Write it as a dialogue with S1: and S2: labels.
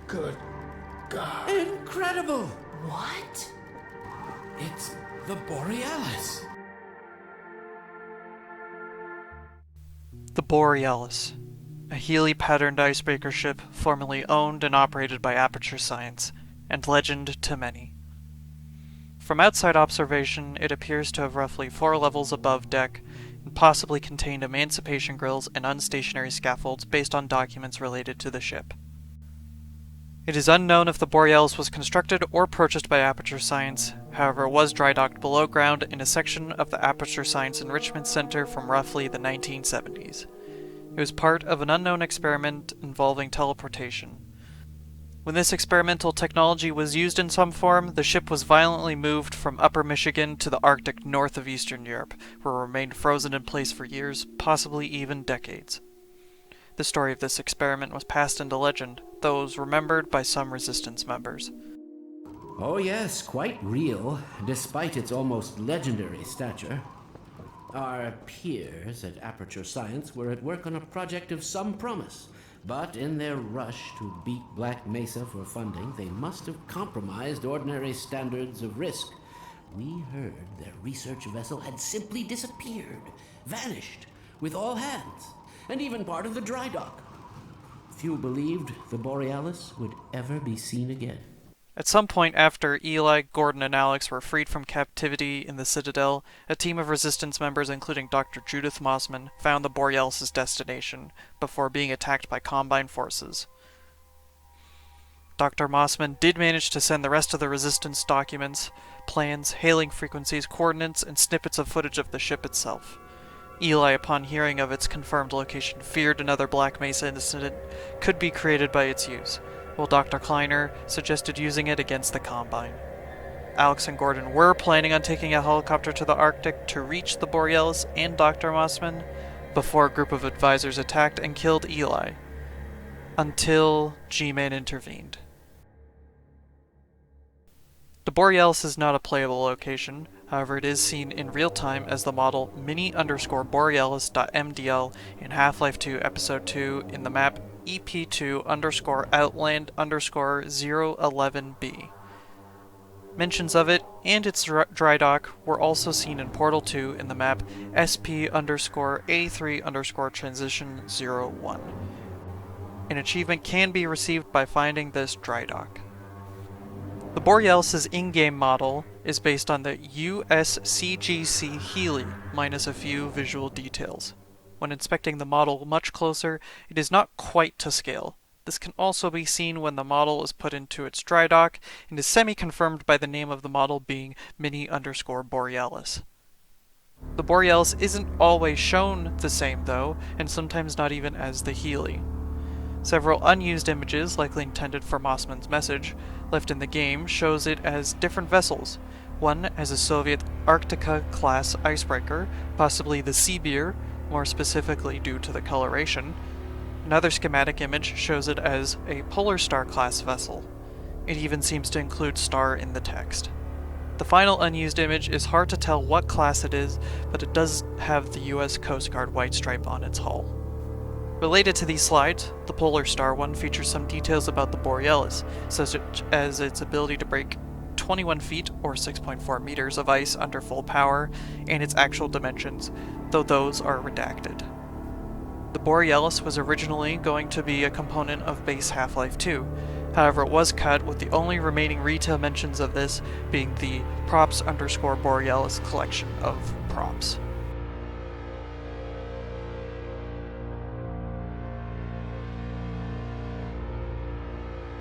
S1: Good God.
S2: Incredible!
S3: What?
S2: It's the Borealis.
S4: The Borealis, a Healy-patterned icebreaker ship formerly owned and operated by Aperture Science, and legend to many. From outside observation, it appears to have roughly 4 levels above deck, and possibly contained emancipation grills and unstationary scaffolds based on documents related to the ship. It is unknown if the Borealis was constructed or purchased by Aperture Science, however it was dry docked below ground in a section of the Aperture Science Enrichment Center from roughly the 1970s. It was part of an unknown experiment involving teleportation. When this experimental technology was used in some form, the ship was violently moved from Upper Michigan to the Arctic north of Eastern Europe, where it remained frozen in place for years, possibly even decades. The story of this experiment was passed into legend, though it was remembered by some resistance members.
S2: Oh yes, quite real, despite its almost legendary stature. Our peers at Aperture Science were at work on a project of some promise, but in their rush to beat Black Mesa for funding, they must have compromised ordinary standards of risk. We heard their research vessel had simply disappeared, vanished, with all hands, and even part of the dry dock. Few believed the Borealis would ever be seen again.
S4: At some point after Eli, Gordon, and Alex were freed from captivity in the Citadel, a team of resistance members including Dr. Judith Mossman found the Borealis' destination before being attacked by Combine forces. Dr. Mossman did manage to send the rest of the resistance documents, plans, hailing frequencies, coordinates, and snippets of footage of the ship itself. Eli, upon hearing of its confirmed location, feared another Black Mesa incident could be created by its use, while Dr. Kleiner suggested using it against the Combine. Alex and Gordon were planning on taking a helicopter to the Arctic to reach the Borealis and Dr. Mossman before a group of advisors attacked and killed Eli, until G-Man intervened. The Borealis is not a playable location, however it is seen in real time as the model mini_borealis.mdl in Half-Life 2 Episode 2 in the map EP2_Outland_011b. Mentions of it and its dry dock were also seen in Portal 2 in the map SP_A3_transition01. An achievement can be received by finding this dry dock. The Borealis' in-game model is based on the USCGC Healy, minus a few visual details. When inspecting the model much closer, it is not quite to scale. This can also be seen when the model is put into its dry dock, and is semi-confirmed by the name of the model being mini_Borealis. The Borealis isn't always shown the same though, and sometimes not even as the Healy. Several unused images, likely intended for Mossman's message, left in the game shows it as different vessels. One as a Soviet Arktika-class icebreaker, possibly the Sibir, more specifically due to the coloration. Another schematic image shows it as a Polar Star-class vessel. It even seems to include star in the text. The final unused image is hard to tell what class it is, but it does have the US Coast Guard white stripe on its hull. Related to these slides, the Polar Star one features some details about the Borealis, such as its ability to break 21 feet or 6.4 meters of ice under full power, and its actual dimensions, though those are redacted. The Borealis was originally going to be a component of base Half-Life 2, however it was cut, with the only remaining retail mentions of this being the Props_Borealis collection of props.